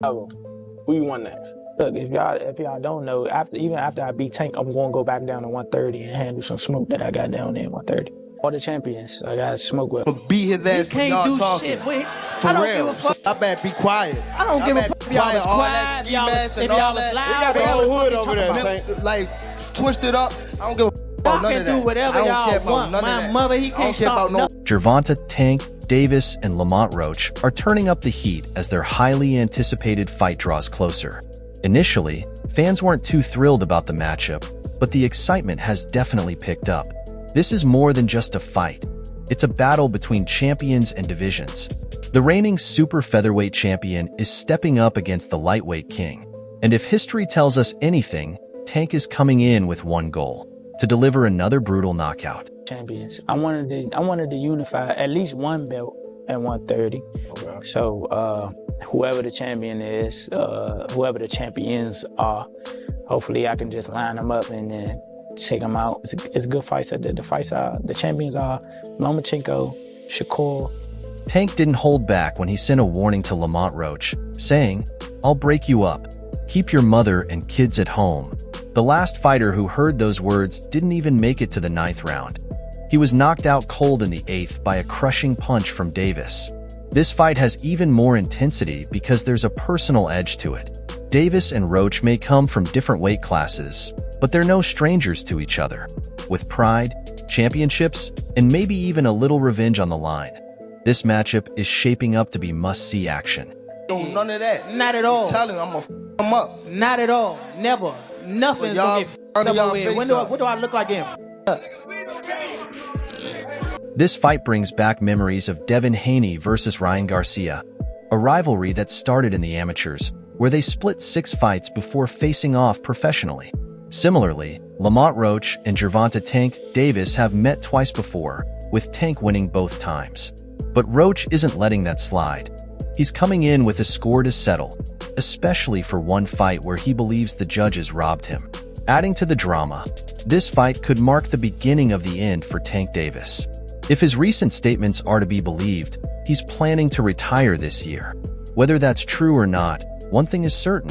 Who you want next? Look, if y'all don't know, even after I beat Tank, I'm gonna go back down to 130 and handle some smoke that I got down there at 130. All the champions, I got smoke with. Beat his ass for y'all talking. Shit, boy. For real. So I better be quiet. I don't give a fuck if y'all was all quiet, that ski y'all mask was, and if y'all all was that. loud. We got the whole hood over there, Tank. Like, twisted up. I don't give a fuck about none Y'all of can that. do whatever I don't y'all care about want. none of My that. mother, he I don't can't care stop about no. nothing. Gervonta, Tank, Davis, and Lamont Roach are turning up the heat as their highly anticipated fight draws closer. Initially, fans weren't too thrilled about the matchup, but the excitement has definitely picked up. This is more than just a fight. It's a battle between champions and divisions. The reigning super featherweight champion is stepping up against the lightweight king. And if history tells us anything, Tank is coming in with one goal: to deliver another brutal knockout. Champions. I wanted to unify at least one belt at 130. Okay. So whoever the champion is, whoever the champions are, hopefully I can just line them up and then take them out. It's good fights. The champions are Lomachenko, Shakur. Tank didn't hold back when he sent a warning to Lamont Roach, saying, "I'll break you up. Keep your mother and kids at home." The last fighter who heard those words didn't even make it to the 9th round. He was knocked out cold in the 8th by a crushing punch from Davis. This fight has even more intensity because there's a personal edge to it. Davis and Roach may come from different weight classes, but they're no strangers to each other. With pride, championships, and maybe even a little revenge on the line, this matchup is shaping up to be must-see action. None of that. Not at all. I'm telling you, I'm gonna f him up. Not at all. Never. Nothing's gonna get under up y'all over here. face What do I look like getting up? This fight brings back memories of Devin Haney versus Ryan Garcia, a rivalry that started in the amateurs, where they split 6 fights before facing off professionally. Similarly, Lamont Roach and Gervonta Tank Davis have met twice before, with Tank winning both times. But Roach isn't letting that slide. He's coming in with a score to settle, especially for one fight where he believes the judges robbed him. Adding to the drama, this fight could mark the beginning of the end for Tank Davis. If his recent statements are to be believed, he's planning to retire this year. Whether that's true or not, one thing is certain: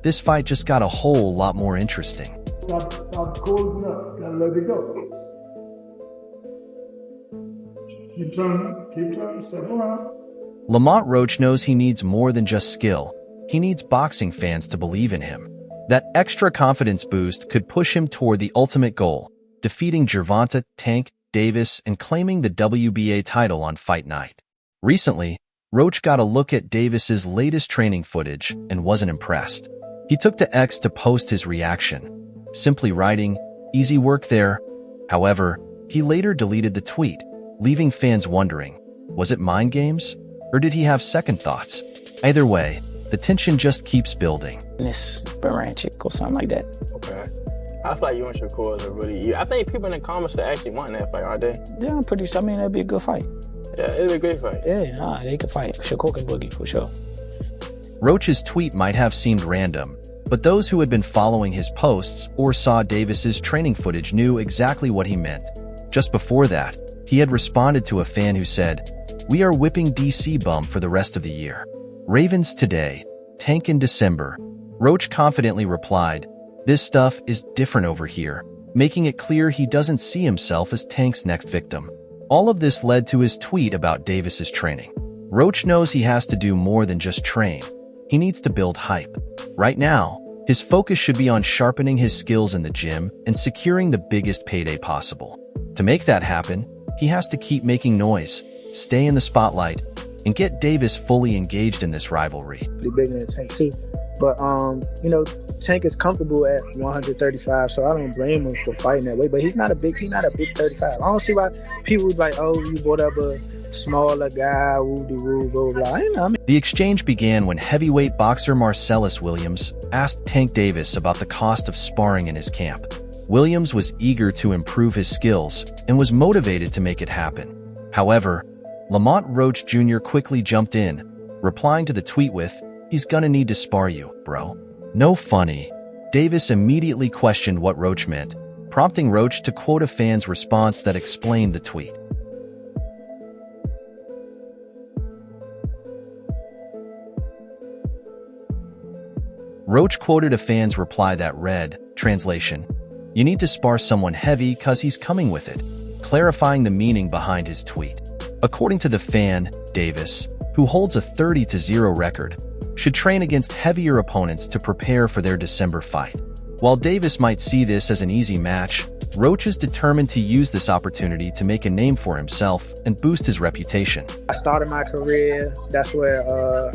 this fight just got a whole lot more interesting. Stop cold enough. Gotta let it go. Keep turning, step around. Lamont Roach knows he needs more than just skill. He needs boxing fans to believe in him. That extra confidence boost could push him toward the ultimate goal: defeating Gervonta, Tank Davis, and claiming the WBA title on fight night. Recently, Roach got a look at Davis's latest training footage and wasn't impressed. He took to X to post his reaction, simply writing, "Easy work there." However, he later deleted the tweet, leaving fans wondering, was it mind games? Or did he have second thoughts? Either way, the tension just keeps building. This Baranchik or something like that. Okay. I feel like you and Shakur are really. I think people in the comments are actually wanting that fight, aren't they? Yeah, I'm pretty sure. I mean, that'd be a good fight. Yeah, it'd be a great fight. Yeah, nah, they could fight. Shakur can boogie for sure. Roach's tweet might have seemed random, but those who had been following his posts or saw Davis's training footage knew exactly what he meant. Just before that, he had responded to a fan who said, "We are whipping DC bum for the rest of the year. Ravens today, Tank in December." Roach confidently replied, "This stuff is different over here," making it clear he doesn't see himself as Tank's next victim. All of this led to his tweet about Davis's training. Roach knows he has to do more than just train. He needs to build hype. Right now, his focus should be on sharpening his skills in the gym and securing the biggest payday possible. To make that happen, he has to keep making noise, stay in the spotlight, and get Davis fully engaged in this rivalry. Pretty big in the Tank too. But, Tank is comfortable at 135, so I don't blame him for fighting that way. But he's not a big 35. I don't see why people like, oh, you brought up a smaller guy, woo-de-woo, blah, blah, blah. The exchange began when heavyweight boxer Marcellus Williams asked Tank Davis about the cost of sparring in his camp. Williams was eager to improve his skills and was motivated to make it happen. However, Lamont Roach Jr. quickly jumped in, replying to the tweet with, "He's gonna need to spar you, bro." No funny. Davis immediately questioned what Roach meant, prompting Roach to quote a fan's response that explained the tweet. Roach quoted a fan's reply that read, translation, "You need to spar someone heavy cause he's coming with it," clarifying the meaning behind his tweet. According to the fan, Davis, who holds a 30-0 record, should train against heavier opponents to prepare for their December fight. While Davis might see this as an easy match, Roach is determined to use this opportunity to make a name for himself and boost his reputation. I started my career. That's where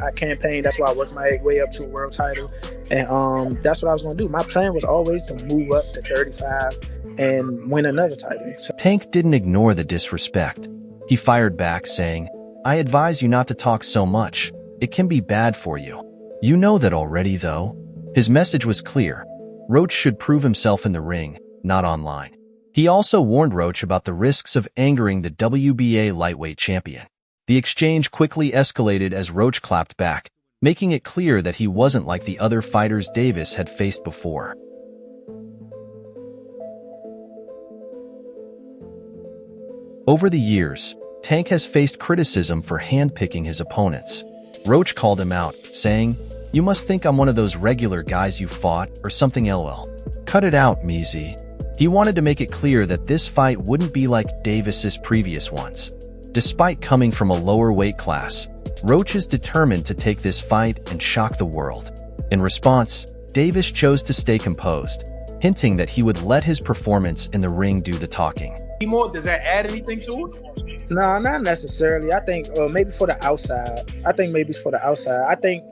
I campaigned. That's why I worked my way up to a world title. And that's what I was going to do. My plan was always to move up to 35 and win another title. So Tank didn't ignore the disrespect. He fired back saying, "I advise you not to talk so much. It can be bad for you. You know that already, though." His message was clear. Roach should prove himself in the ring, not online. He also warned Roach about the risks of angering the WBA lightweight champion. The exchange quickly escalated as Roach clapped back, making it clear that he wasn't like the other fighters Davis had faced before. Over the years, Tank has faced criticism for handpicking his opponents. Roach called him out, saying, "You must think I'm one of those regular guys you fought or something, lol. Cut it out, Meezy." He wanted to make it clear that this fight wouldn't be like Davis's previous ones. Despite coming from a lower weight class, Roach is determined to take this fight and shock the world. In response, Davis chose to stay composed, hinting that he would let his performance in the ring do the talking. Does that add anything to it? no, not necessarily. I think maybe for the outside. I think maybe it's for the outside. I think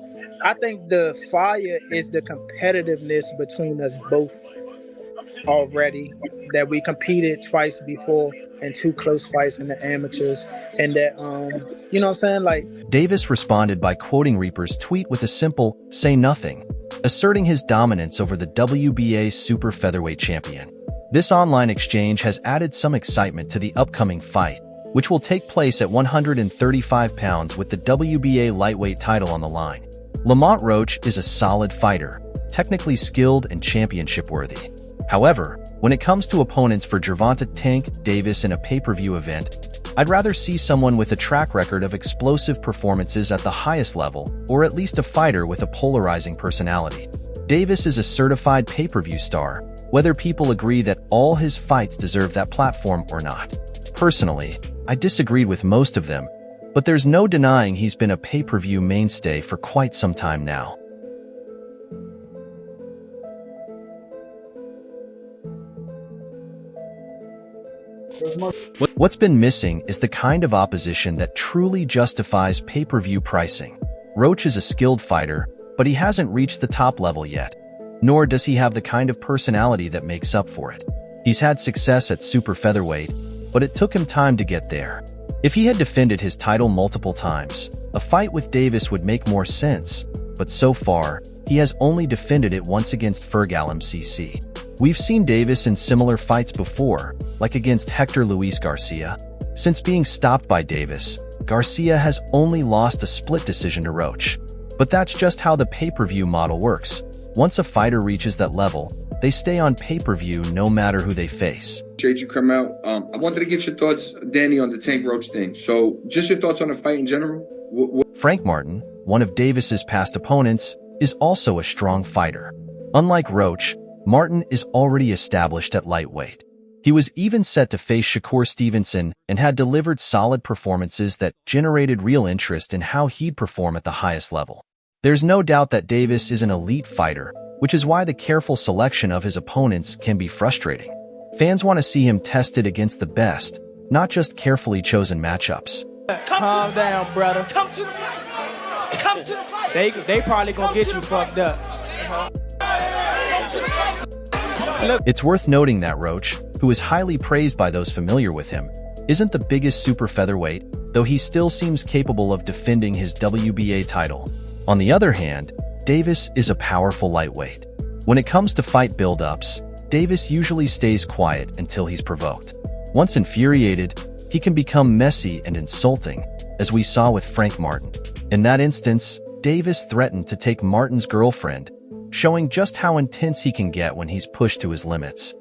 the fire is the competitiveness between us both already, that we competed twice before in 2 close fights in the amateurs, and that you know what I'm saying, like. Davis responded by quoting Reaper's tweet with a simple, "Say nothing," asserting his dominance over the WBA super featherweight champion. This online exchange has added some excitement to the upcoming fight, which will take place at 135 pounds with the WBA lightweight title on the line. Lamont Roach is a solid fighter, technically skilled and championship-worthy. However, when it comes to opponents for Gervonta "Tank" Davis in a pay-per-view event, I'd rather see someone with a track record of explosive performances at the highest level, or at least a fighter with a polarizing personality. Davis is a certified pay-per-view star, whether people agree that all his fights deserve that platform or not. Personally, I disagreed with most of them, but there's no denying he's been a pay-per-view mainstay for quite some time now. What's been missing is the kind of opposition that truly justifies pay-per-view pricing. Roach is a skilled fighter, but he hasn't reached the top level yet, nor does he have the kind of personality that makes up for it. He's had success at super featherweight, but it took him time to get there. If he had defended his title multiple times, a fight with Davis would make more sense, but so far, he has only defended it once against Fergal MCC. We've seen Davis in similar fights before, like against Hector Luis Garcia. Since being stopped by Davis, Garcia has only lost a split decision to Roach. But that's just how the pay-per-view model works. Once a fighter reaches that level, they stay on pay-per-view no matter who they face. Appreciate you come out. I wanted to get your thoughts, Danny, on the Tank Roach thing. So just your thoughts on the fight in general? Frank Martin, one of Davis's past opponents, is also a strong fighter. Unlike Roach, Martin is already established at lightweight. He was even set to face Shakur Stevenson and had delivered solid performances that generated real interest in how he'd perform at the highest level. There's no doubt that Davis is an elite fighter, which is why the careful selection of his opponents can be frustrating. Fans want to see him tested against the best, not just carefully chosen matchups. Calm down, brother. Come to the fight. Come to the fight. They probably gonna get you fucked up. It's worth noting that Roach, who is highly praised by those familiar with him, isn't the biggest super featherweight, though he still seems capable of defending his WBA title. On the other hand, Davis is a powerful lightweight. When it comes to fight build-ups, Davis usually stays quiet until he's provoked. Once infuriated, he can become messy and insulting, as we saw with Frank Martin. In that instance, Davis threatened to take Martin's girlfriend, showing just how intense he can get when he's pushed to his limits.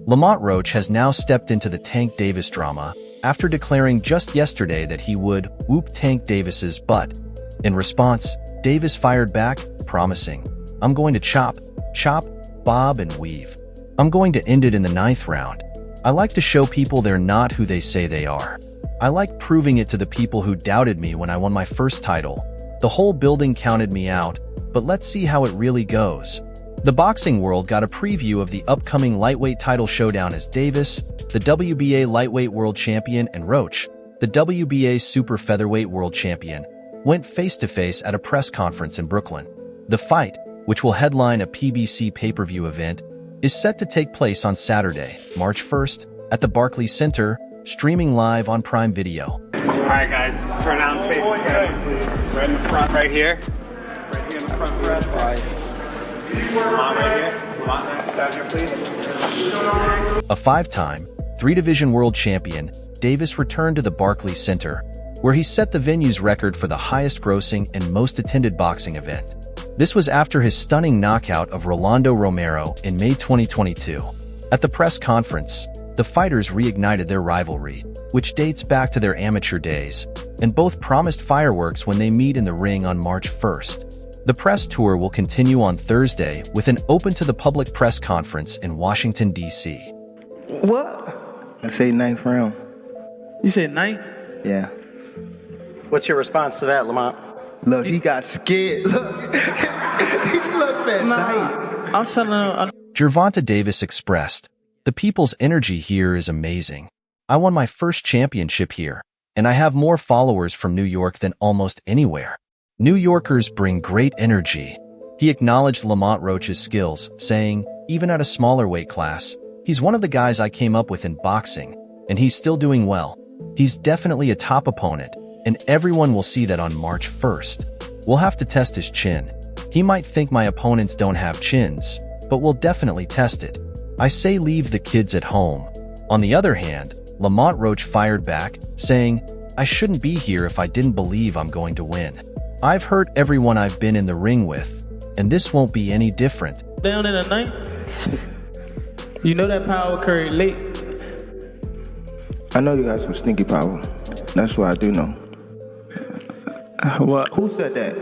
Lamont Roach has now stepped into the Tank Davis drama after declaring just yesterday that he would whoop Tank Davis's butt. In response, Davis fired back, promising, "I'm going to chop, bob, and weave. I'm going to end it in the 9th round. I like to show people they're not who they say they are. I like proving it to the people who doubted me when I won my first title. The whole building counted me out, but let's see how it really goes." The boxing world got a preview of the upcoming lightweight title showdown as Davis, the WBA lightweight world champion, and Roach, the WBA super featherweight world champion, went face-to-face at a press conference in Brooklyn. The fight, which will headline a PBC pay-per-view event, is set to take place on Saturday, March 1st, at the Barclays Center, streaming live on Prime Video. All right, guys, turn out and face the camera, please. Right in the front, right here. Right here in the front press. Lamont right here. Lamont, down here, please. A 5-time, 3-division world champion, Davis returned to the Barclays Center, where he set the venue's record for the highest-grossing and most-attended boxing event. This was after his stunning knockout of Rolando Romero in May 2022. At the press conference, the fighters reignited their rivalry, which dates back to their amateur days, and both promised fireworks when they meet in the ring on March 1st. The press tour will continue on Thursday with an open-to-the-public press conference in Washington, D.C. What? I say 9th round. You said 9th? Yeah. What's your response to that, Lamont? Look, he got scared. Look. He looked at night. I'm telling him. Gervonta Davis expressed, "The people's energy here is amazing. I won my first championship here, and I have more followers from New York than almost anywhere. New Yorkers bring great energy." He acknowledged Lamont Roach's skills, saying, "Even at a smaller weight class, he's one of the guys I came up with in boxing, and he's still doing well. He's definitely a top opponent, and everyone will see that on March 1st. We'll have to test his chin. He might think my opponents don't have chins, but we'll definitely test it. I say leave the kids at home." On the other hand, Lamont Roach fired back, saying, "I shouldn't be here if I didn't believe I'm going to win. I've hurt everyone I've been in the ring with, and this won't be any different." Down in the 9th? You know that power curry late. I know you got some stinky power. That's what I do know. What? Who said that?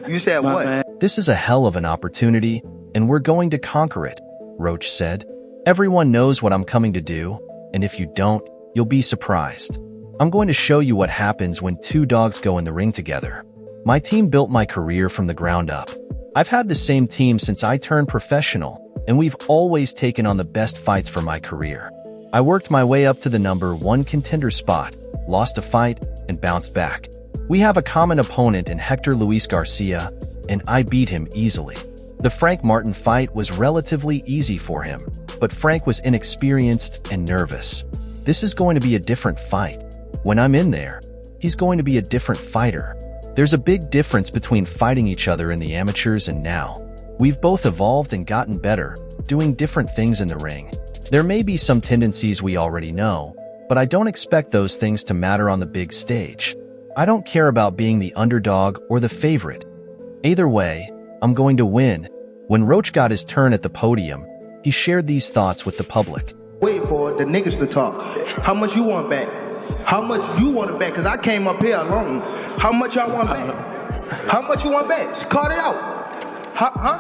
You said what? Man. "This is a hell of an opportunity, and we're going to conquer it," Roach said. "Everyone knows what I'm coming to do, and if you don't, you'll be surprised. I'm going to show you what happens when 2 dogs go in the ring together. My team built my career from the ground up. I've had the same team since I turned professional, and we've always taken on the best fights for my career. I worked my way up to the #1 contender spot, lost a fight, and bounced back. We have a common opponent in Hector Luis Garcia, and I beat him easily. The Frank Martin fight was relatively easy for him, but Frank was inexperienced and nervous. This is going to be a different fight. When I'm in there, he's going to be a different fighter. There's a big difference between fighting each other in the amateurs and now. We've both evolved and gotten better, doing different things in the ring. There may be some tendencies we already know, but I don't expect those things to matter on the big stage. I don't care about being the underdog or the favorite. Either way, I'm going to win." When Roach got his turn at the podium, he shared these thoughts with the public. Wait for the niggas to talk. How much you want back? How much you want it back? Because I came up here alone. How much y'all want back? How much you want back? Just cut it out. Huh?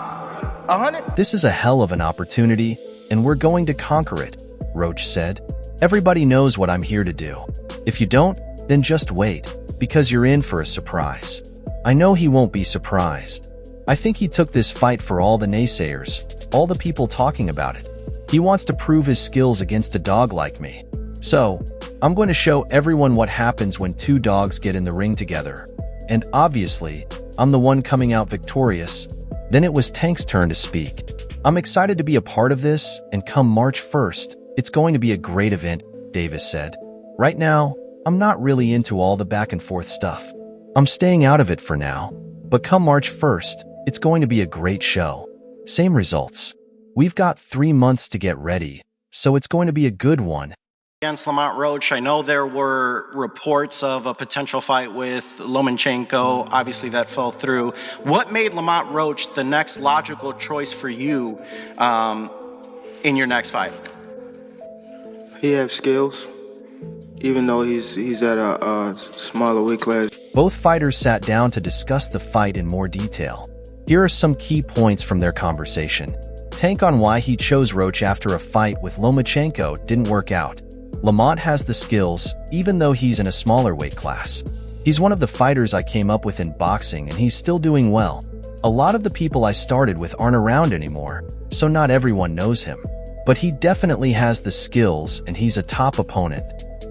100? "This is a hell of an opportunity, and we're going to conquer it," Roach said. "Everybody knows what I'm here to do. If you don't, then just wait, because you're in for a surprise." I know he won't be surprised. I think he took this fight for all the naysayers, all the people talking about it. He wants to prove his skills against a dog like me. So, I'm going to show everyone what happens when 2 dogs get in the ring together. And obviously, I'm the one coming out victorious. Then it was Tank's turn to speak. "I'm excited to be a part of this, and come March 1st, it's going to be a great event," Davis said. "Right now, I'm not really into all the back and forth stuff. I'm staying out of it for now. But come March 1st, it's going to be a great show. Same results. We've got 3 months to get ready, so it's going to be a good one." Against Lamont Roach, I know there were reports of a potential fight with Lomachenko. Obviously, that fell through. What made Lamont Roach the next logical choice for you in your next fight? He has skills, even though he's at a smaller weight class. Both fighters sat down to discuss the fight in more detail. Here are some key points from their conversation. Tank on why he chose Roach after a fight with Lomachenko didn't work out. Lamont has the skills, even though he's in a smaller weight class. He's one of the fighters I came up with in boxing, and he's still doing well. A lot of the people I started with aren't around anymore, so not everyone knows him. But he definitely has the skills, and he's a top opponent.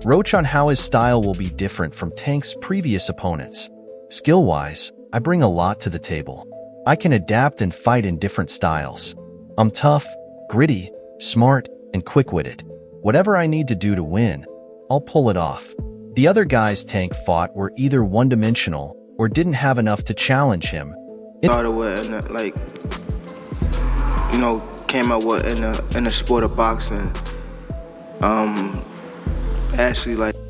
Roach on how his style will be different from Tank's previous opponents. Skill-wise, I bring a lot to the table. I can adapt and fight in different styles. I'm tough, gritty, smart, and quick-witted. Whatever I need to do to win, I'll pull it off. The other guys Tank fought were either one-dimensional or didn't have enough to challenge him. Started with, came out with in the sport of boxing.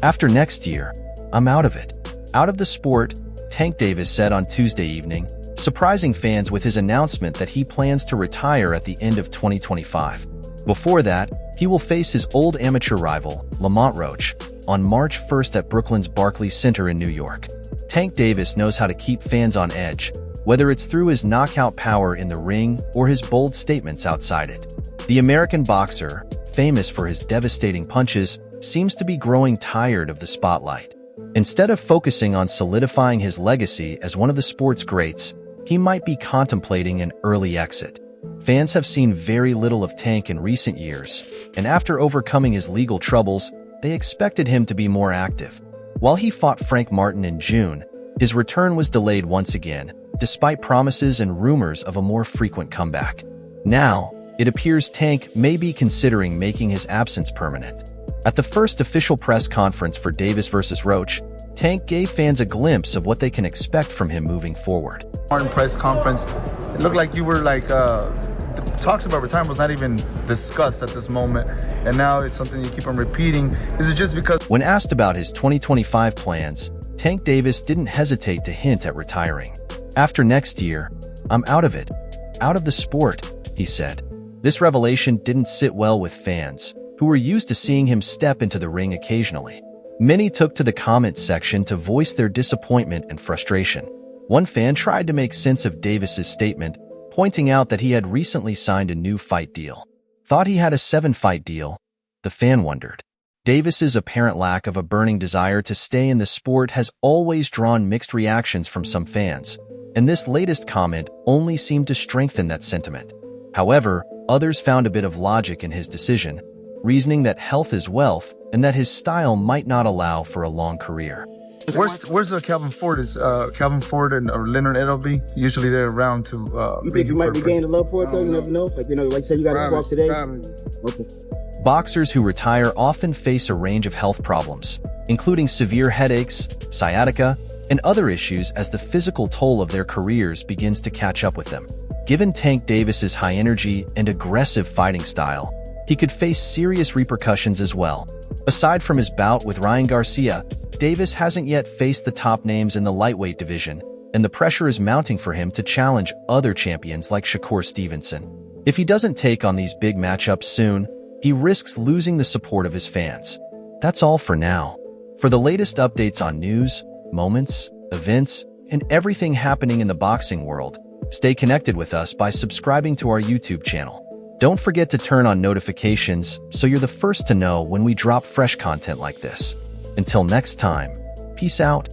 After next year, I'm out of it. Out of the sport, Tank Davis said on Tuesday evening, surprising fans with his announcement that he plans to retire at the end of 2025. Before that, he will face his old amateur rival, Lamont Roach, on March 1st at Brooklyn's Barclays Center in New York. Tank Davis knows how to keep fans on edge, whether it's through his knockout power in the ring or his bold statements outside it. The American boxer, famous for his devastating punches, seems to be growing tired of the spotlight. Instead of focusing on solidifying his legacy as one of the sport's greats, he might be contemplating an early exit. Fans have seen very little of Tank in recent years, and after overcoming his legal troubles, they expected him to be more active. While he fought Frank Martin in June, his return was delayed once again, despite promises and rumors of a more frequent comeback. Now, it appears Tank may be considering making his absence permanent. At the first official press conference for Davis vs. Roach, Tank gave fans a glimpse of what they can expect from him moving forward. Martin press conference, it looked like you were the talks about retirement was not even discussed at this moment, and now it's something you keep on repeating. Is it just because... When asked about his 2025 plans, Tank Davis didn't hesitate to hint at retiring. After next year, I'm out of it. Out of the sport, he said. This revelation didn't sit well with fans, who were used to seeing him step into the ring occasionally. Many took to the comments section to voice their disappointment and frustration. One fan tried to make sense of Davis's statement, pointing out that he had recently signed a new fight deal. Thought he had a 7-fight deal, the fan wondered. Davis's apparent lack of a burning desire to stay in the sport has always drawn mixed reactions from some fans, and this latest comment only seemed to strengthen that sentiment. However, others found a bit of logic in his decision, reasoning that health is wealth and that his style might not allow for a long career. Where's Calvin Ford? Is Calvin Ford or Leonard Edelby? Usually they're around to. You think you might be gaining love for it though? You never know. Like say you got to walk today. Okay. Boxers who retire often face a range of health problems, including severe headaches, sciatica, and other issues as the physical toll of their careers begins to catch up with them. Given Tank Davis's high energy and aggressive fighting style, he could face serious repercussions as well. Aside from his bout with Ryan Garcia, Davis hasn't yet faced the top names in the lightweight division, and the pressure is mounting for him to challenge other champions like Shakur Stevenson. If he doesn't take on these big matchups soon, he risks losing the support of his fans. That's all for now. For the latest updates on news, moments, events, and everything happening in the boxing world, stay connected with us by subscribing to our YouTube channel. Don't forget to turn on notifications so you're the first to know when we drop fresh content like this. Until next time, peace out.